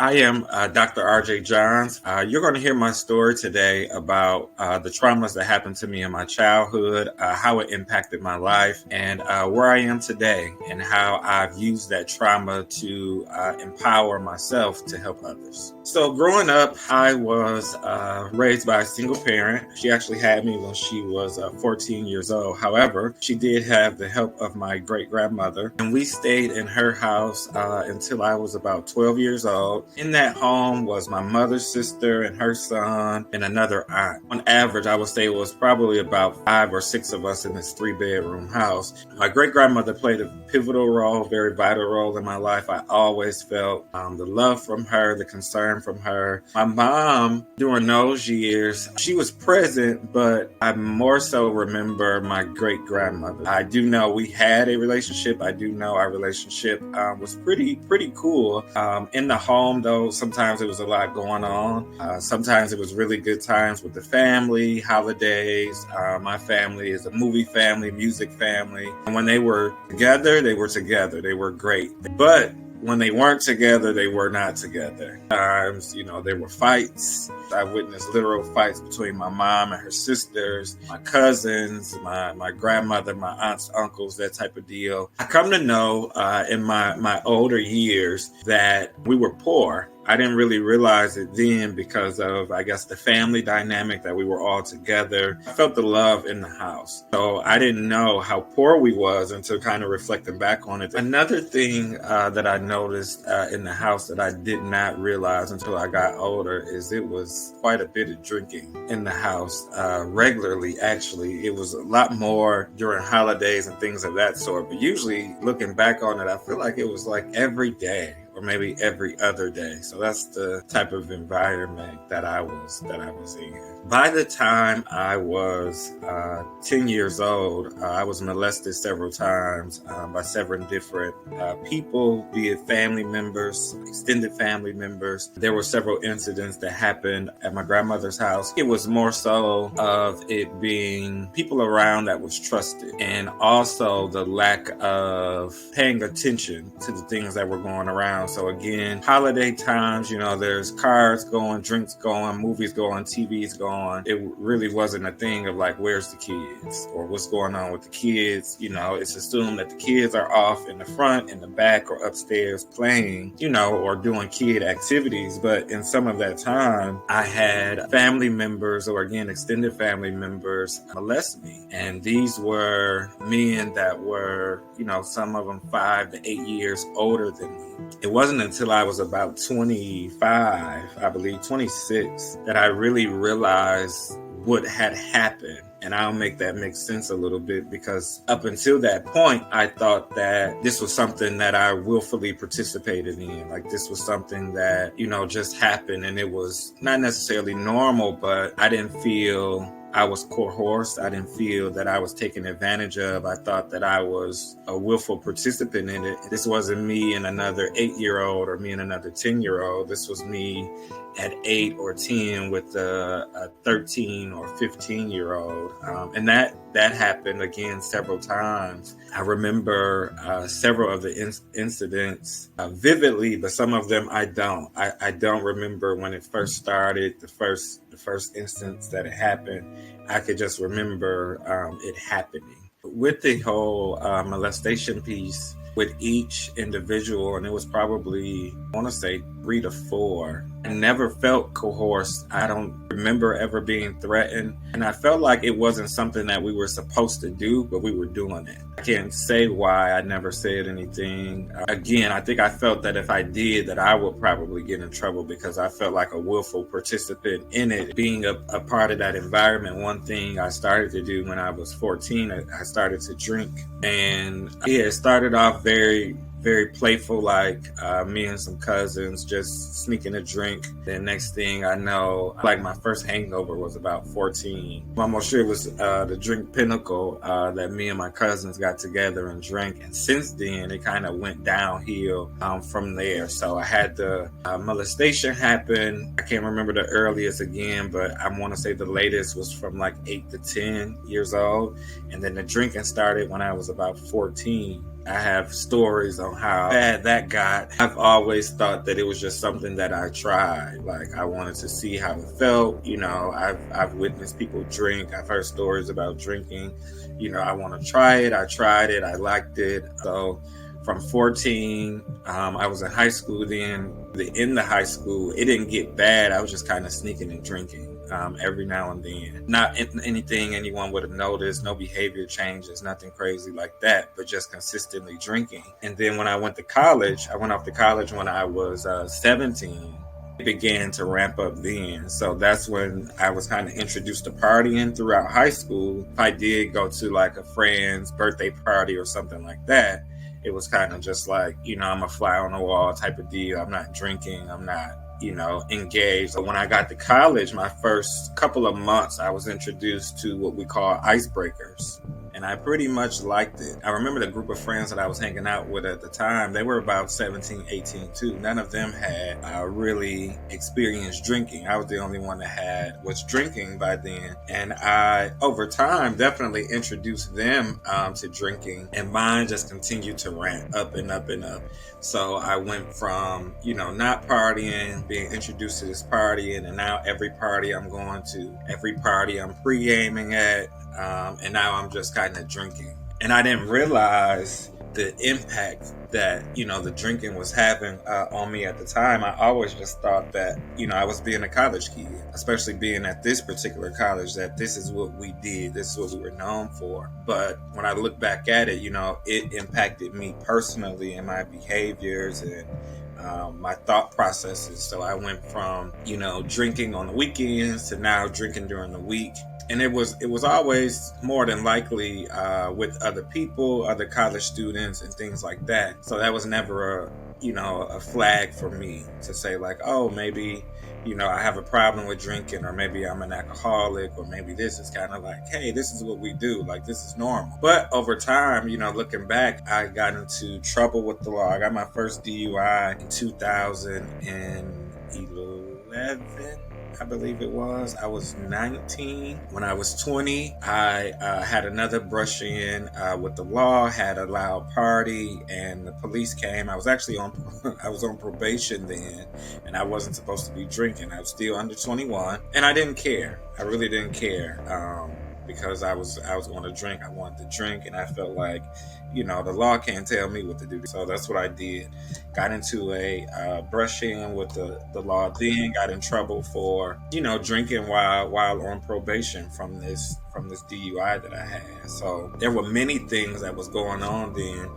I am Dr. RJ Johns. You're going to hear my story today about the traumas that happened to me in my childhood, how it impacted my life, and where I am today, and how I've used that trauma to empower myself to help others. So growing up, I was raised by a single parent. She actually had me when she was 14 years old. However, she did have the help of my great-grandmother, and we stayed in her house until I was about 12 years old. In that home was my mother's sister and her son and another aunt. On average, I would say it was probably about 5 or 6 of us in this 3-bedroom house. My great-grandmother played a pivotal role, very vital role in my life. I always felt the love from her, the concern from her. My mom, during those years, she was present, but I more so remember my great-grandmother. I do know we had a relationship. I do know our relationship was pretty cool. In the home, though, sometimes it was a lot going on. Sometimes it was really good times with the family, holidays. My family is a movie family, music family. And when they were together, they were together. They were great. But when they weren't together, they were not together. Times, there were fights. I witnessed literal fights between my mom and her sisters, my cousins, my grandmother, my aunts, uncles, that type of deal. I come to know in my older years that we were poor. I didn't really realize it then because of, I guess, the family dynamic that we were all together. I felt the love in the house. So I didn't know how poor we was until kind of reflecting back on it. Another thing that I noticed in the house that I did not realize until I got older is it was quite a bit of drinking in the house regularly, actually. It was a lot more during holidays and things of that sort. But usually looking back on it, I feel like it was like every day, or maybe every other day. So that's the type of environment that I was in. By the time I was 10 years old, I was molested several times by several different people, be it family members, extended family members. There were several incidents that happened at my grandmother's house. It was more so of it being people around that was trusted, and also the lack of paying attention to the things that were going around. So again, holiday times, there's cards going, drinks going, movies going, TVs going. It really wasn't a thing of like, where's the kids or what's going on with the kids. It's assumed that the kids are off in the front, in the back, or upstairs playing, or doing kid activities. But in some of that time, I had family members, or again, extended family members, molest me. And these were men that were, some of them 5 to 8 years older than me. It wasn't until I was about 25, I believe 26, that I really realized what had happened. And I'll make that make sense a little bit, because up until that point, I thought that this was something that I willfully participated in. Like this was something that, just happened, and it was not necessarily normal, but I didn't feel I was coerced. I didn't feel that I was taken advantage of. I thought that I was a willful participant in it. This wasn't me and another 8-year-old or me and another 10-year-old. This was me at 8 or 10 with a 13 or 15-year-old. And that happened again several times. I remember several of the incidents vividly, but some of them I don't. I don't remember when it first started, the first instance that it happened. I could just remember it happening. With the whole molestation piece, with each individual, and it was probably, I want to say 3 to 4. I never felt coerced. I don't remember ever being threatened. And I felt like it wasn't something that we were supposed to do, but we were doing it. I can't say why I never said anything. Again, I think I felt that if I did, that I would probably get in trouble, because I felt like a willful participant in it. Being a part of that environment, one thing I started to do when I was 14, I started to drink. And it started off very playful, like me and some cousins just sneaking a drink. Then next thing I know, like my first hangover was about 14. I'm almost sure it was the drink pinnacle that me and my cousins got together and drank. And since then, it kind of went downhill from there. So I had the molestation happen. I can't remember the earliest again, but I want to say the latest was from like 8 to 10 years old. And then the drinking started when I was about 14. I have stories on how bad that got. I've always thought that it was just something that I tried. Like I wanted to see how it felt. I've witnessed people drink. I've heard stories about drinking. I want to try it. I tried it. I liked it. So from 14, I was in high school then. In the high school, it didn't get bad. I was just kind of sneaking and drinking every now and then. Not anything anyone would have noticed, no behavior changes, nothing crazy like that, but just consistently drinking. And then when I went to college, I went off to college when I was 17. It began to ramp up then. So that's when I was kind of introduced to partying throughout high school. If I did go to like a friend's birthday party or something like that, it was kind of just like, I'm a fly on the wall type of deal. I'm not drinking. I'm not, engaged. So when I got to college, my first couple of months, I was introduced to what we call icebreakers. And I pretty much liked it. I remember the group of friends that I was hanging out with at the time, they were about 17, 18 too. None of them had really experienced drinking. I was the only one that was drinking by then. And I, over time, definitely introduced them to drinking. And mine just continued to ramp up and up and up. So I went from, not partying, being introduced to this partying, and now every party I'm going to, every party I'm pre-gaming at, and now I'm just kind of drinking. And I didn't realize the impact that, the drinking was having on me at the time. I always just thought that, I was being a college kid, especially being at this particular college, that this is what we did. This is what we were known for. But when I look back at it, it impacted me personally and my behaviors and my thought processes. So I went from, drinking on the weekends to now drinking during the week. And it was always more than likely with other people, other college students and things like that. So that was never a flag for me to say like, oh, maybe, I have a problem with drinking, or maybe I'm an alcoholic, or maybe this is kind of like, hey, this is what we do. Like, this is normal. But over time, looking back, I got into trouble with the law. I got my first DUI in 2011. I believe it was. I was 19. When I was 20, I had another brush in with the law, had a loud party, and the police came. I was actually I was on probation then, and I wasn't supposed to be drinking. I was still under 21, and I didn't care. I really didn't care because I was going to drink. I wanted to drink, and I felt like, the law can't tell me what to do. So that's what I did. Got into a brush-in with the law then, got in trouble for, drinking while on probation from this DUI that I had. So there were many things that was going on then,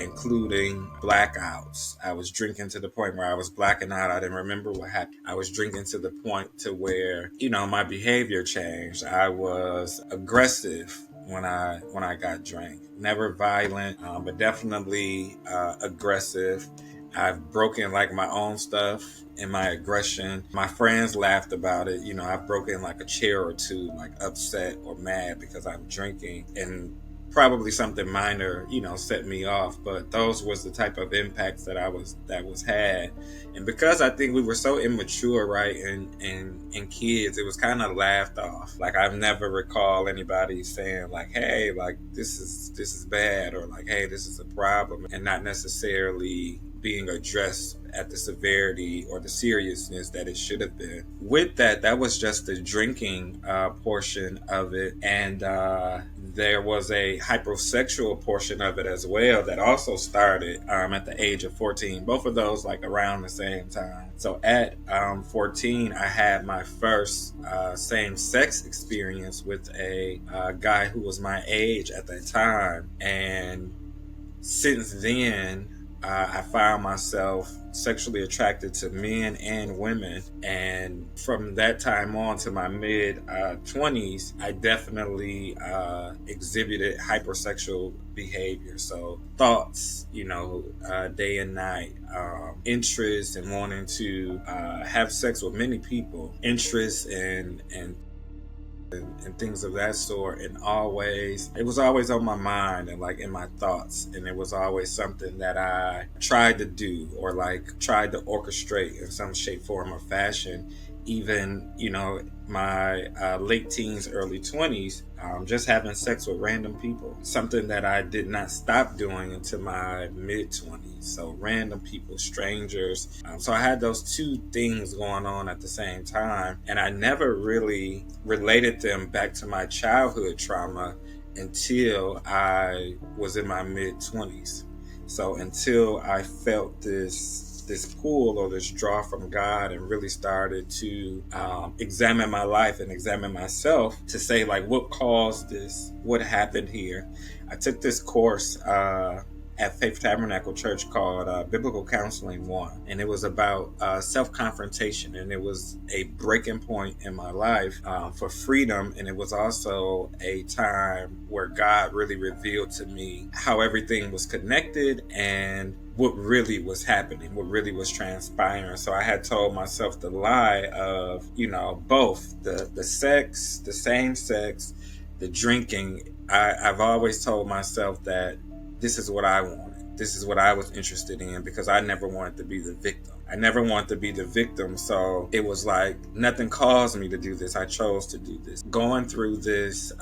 including blackouts. I was drinking to the point where I was blacking out. I didn't remember what happened. I was drinking to the point to where, my behavior changed. I was aggressive when I got drank. Never violent, but definitely aggressive. I've broken like my own stuff in my aggression. My friends laughed about it. I've broken like a chair or two, like upset or mad because I'm drinking, and probably something minor, set me off. But those was the type of impacts that was had. And because I think we were so immature, right, and kids, it was kind of laughed off. Like I've never recall anybody saying like, hey, like this is bad, or like, hey, this is a problem, and not necessarily being addressed at the severity or the seriousness that it should have been. With that was just the drinking portion of it, and there was a hypersexual portion of it as well that also started at the age of 14. Both of those like around the same time. So at 14, I had my first same-sex experience with a guy who was my age at that time, and since then, I found myself sexually attracted to men and women. And from that time on to my mid 20s, I definitely exhibited hypersexual behavior. So thoughts, day and night, interest in wanting to have sex with many people, interest in and things of that sort. And it was always on my mind and like in my thoughts, and it was always something that I tried to do or like tried to orchestrate in some shape, form, or fashion. even, my late teens, early 20s, just having sex with random people. Something that I did not stop doing until my mid 20s. So, random people, strangers. So, I had those two things going on at the same time. And I never really related them back to my childhood trauma until I was in my mid 20s. So until I felt this pull or this draw from God and really started to examine my life and examine myself to say, like, what caused this? What happened here? I took this course at Faith Tabernacle Church called Biblical Counseling 1. And it was about self-confrontation. And it was a breaking point in my life for freedom. And it was also a time where God really revealed to me how everything was connected and what really was happening, what really was transpiring. So I had told myself the lie of, both the sex, the same sex, the drinking. I've always told myself that this is what I wanted. This is what I was interested in because I never wanted to be the victim. I never wanted to be the victim. So it was like nothing caused me to do this. I chose to do this. Going through this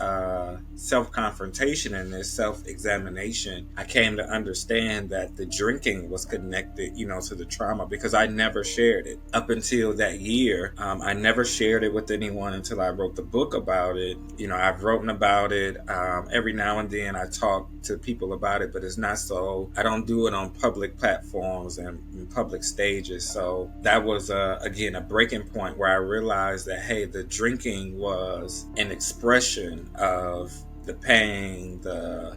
self-confrontation and this self-examination, I came to understand that the drinking was connected, to the trauma because I never shared it. Up until that year, I never shared it with anyone until I wrote the book about it. I've written about it. Every now and then I talk to people about it, but it's not so, I don't do it on public platforms and public stages. So that was, again, a breaking point where I realized that, hey, the drinking was an expression of the pain, the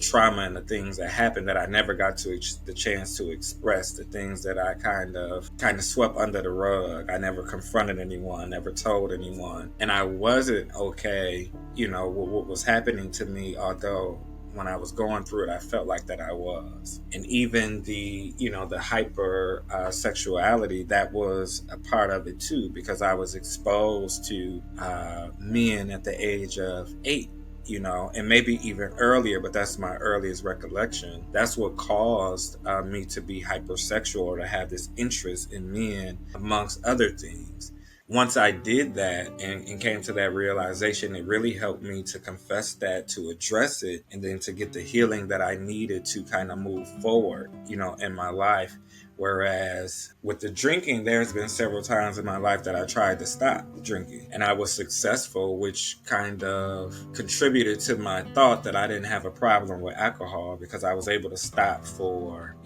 trauma and the things that happened that I never got to the chance to express, the things that I kind of swept under the rug. I never confronted anyone, never told anyone. And I wasn't okay, with what was happening to me, although when I was going through it, I felt like that I was. And even the hyper sexuality, that was a part of it too, because I was exposed to men at the age of 8, and maybe even earlier, but that's my earliest recollection. That's what caused me to be hypersexual or to have this interest in men, amongst other things. Once I did that and came to that realization, it really helped me to confess that, to address it, and then to get the healing that I needed to kind of move forward, in my life. Whereas with the drinking, there's been several times in my life that I tried to stop drinking and I was successful, which kind of contributed to my thought that I didn't have a problem with alcohol because I was able to stop for,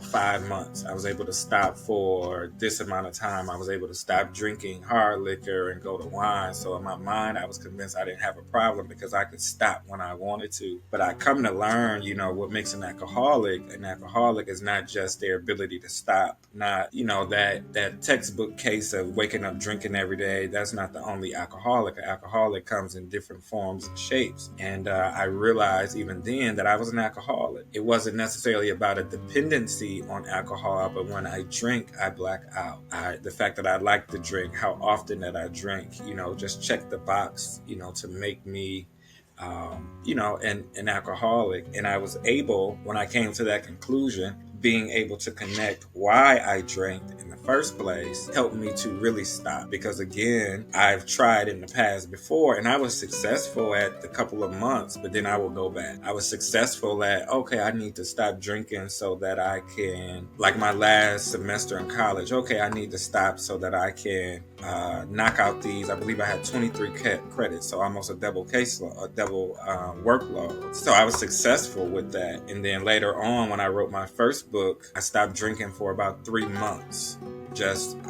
5 months. I was able to stop for this amount of time. I was able to stop drinking hard liquor and go to wine. So in my mind, I was convinced I didn't have a problem because I could stop when I wanted to. But I come to learn, what makes an alcoholic. An alcoholic is not just their ability to stop, not, that textbook case of waking up drinking every day. That's not the only alcoholic. An alcoholic comes in different forms and shapes. And I realized even then that I was an alcoholic. It wasn't necessarily about a dependency on alcohol, but when I drink, I black out. The fact that I like to drink, how often that I drink, just check the box, to make me an alcoholic. And I was able, when I came to that conclusion, being able to connect why I drank in the first place helped me to really stop. Because again, I've tried in the past before and I was successful at a couple of months, but then I will go back. I was successful at, okay, I need to stop drinking so that I can, like my last semester in college, okay, I need to stop so that I can knock out these. I believe I had 23 credits, so almost a double workload. So I was successful with that. And then later on, when I wrote my first book, I stopped drinking for about 3 months.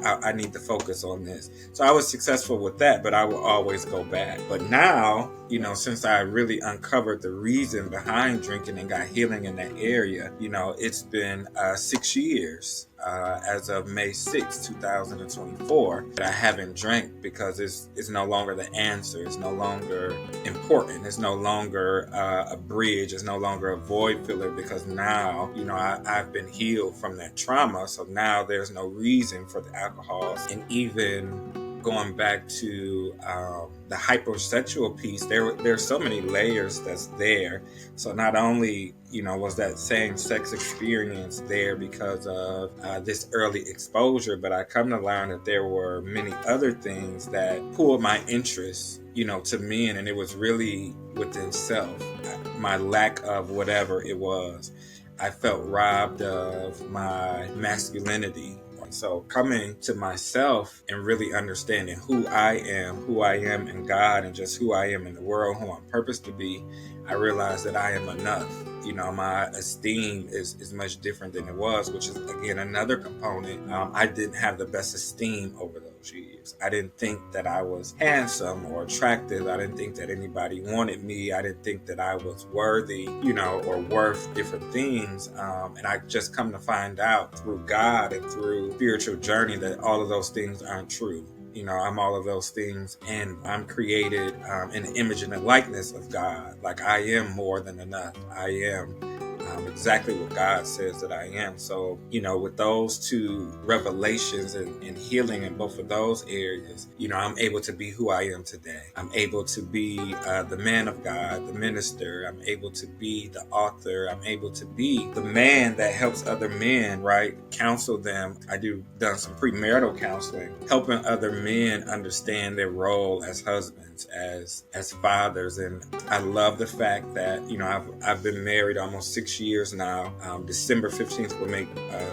I need to focus on this. So I was successful with that, but I will always go back. But now, since I really uncovered the reason behind drinking and got healing in that area, it's been 6 years as of May 6, 2024, that I haven't drank because it's no longer the answer. It's no longer important. It's no longer a bridge. It's no longer a void filler because now, I've been healed from that trauma. So now there's no reason for the alcohol. And even going back to the hypersexual piece, there's so many layers that's there. So not only, was that same sex experience there because of this early exposure, but I come to learn that there were many other things that pulled my interest, to men, and it was really within self. My lack of whatever it was, I felt robbed of my masculinity. So coming to myself and really understanding who I am in God, and just who I am in the world, who I'm purposed to be, I realized that I am enough. My esteem is much different than it was, which is, again, another component. I didn't have the best esteem over those years. I didn't think that I was handsome or attractive. I didn't think that anybody wanted me. I didn't think that I was worthy, or worth different things. And I just come to find out through God and through spiritual journey that all of those things aren't true. I'm all of those things, and I'm created in the image and the likeness of God. Like, I am more than enough. I am exactly what God says that I am. So, with those two revelations and healing in both of those areas, I'm able to be who I am today. I'm able to be the man of God, the minister. I'm able to be the author. I'm able to be the man that helps other men, right? Counsel them. Done some premarital counseling, helping other men understand their role as husbands, as fathers. And I love the fact that, I've been married almost 6 years now. December 15th will make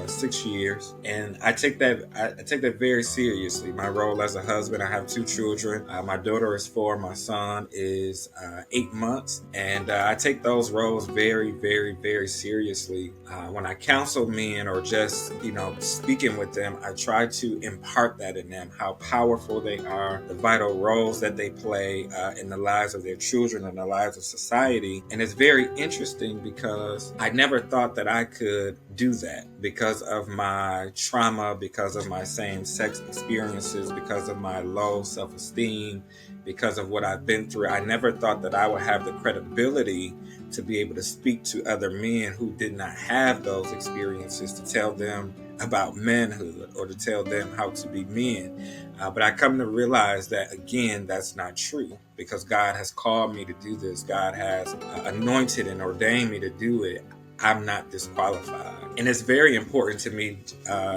6 years, and I take that very seriously. My role as a husband. I have 2 children. My daughter is 4. My son is 8 months, and I take those roles very, very, very seriously. When I counsel men, or just speaking with them, I try to impart that in them, how powerful they are, the vital roles that they play in the lives of their children and the lives of society. And it's very interesting because I never thought that I could do that because of my trauma, because of my same sex experiences, because of my low self-esteem, because of what I've been through. I never thought that I would have the credibility to be able to speak to other men who did not have those experiences, to tell them about manhood, or to tell them how to be men. But I come to realize that, again, that's not true, because God has called me to do this. God has anointed and ordained me to do it. I'm not disqualified. And it's very important to me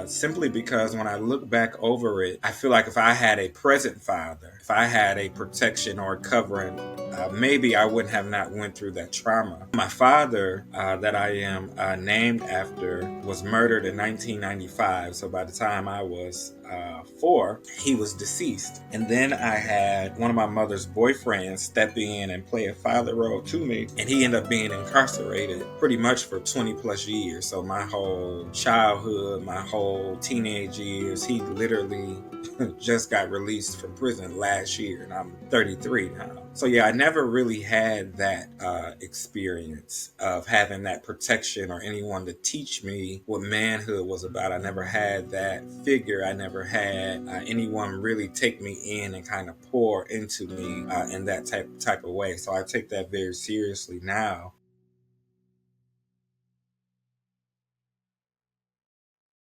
simply because when I look back over it, I feel like if I had a present father, if I had a protection or a covering, maybe I wouldn't have not went through that trauma. My father, that I am named after, was murdered in 1995. So by the time I was 4, he was deceased. And then I had one of my mother's boyfriends step in and play a father role to me, and he ended up being incarcerated pretty much for 20 plus years. So my whole childhood, my whole teenage years, he literally just got released from prison last year, and I'm 33 now. So yeah, I never really had that experience of having that protection or anyone to teach me what manhood was about. I never had that figure. I never had anyone really take me in and kind of pour into me in that type of way. So I take that very seriously now.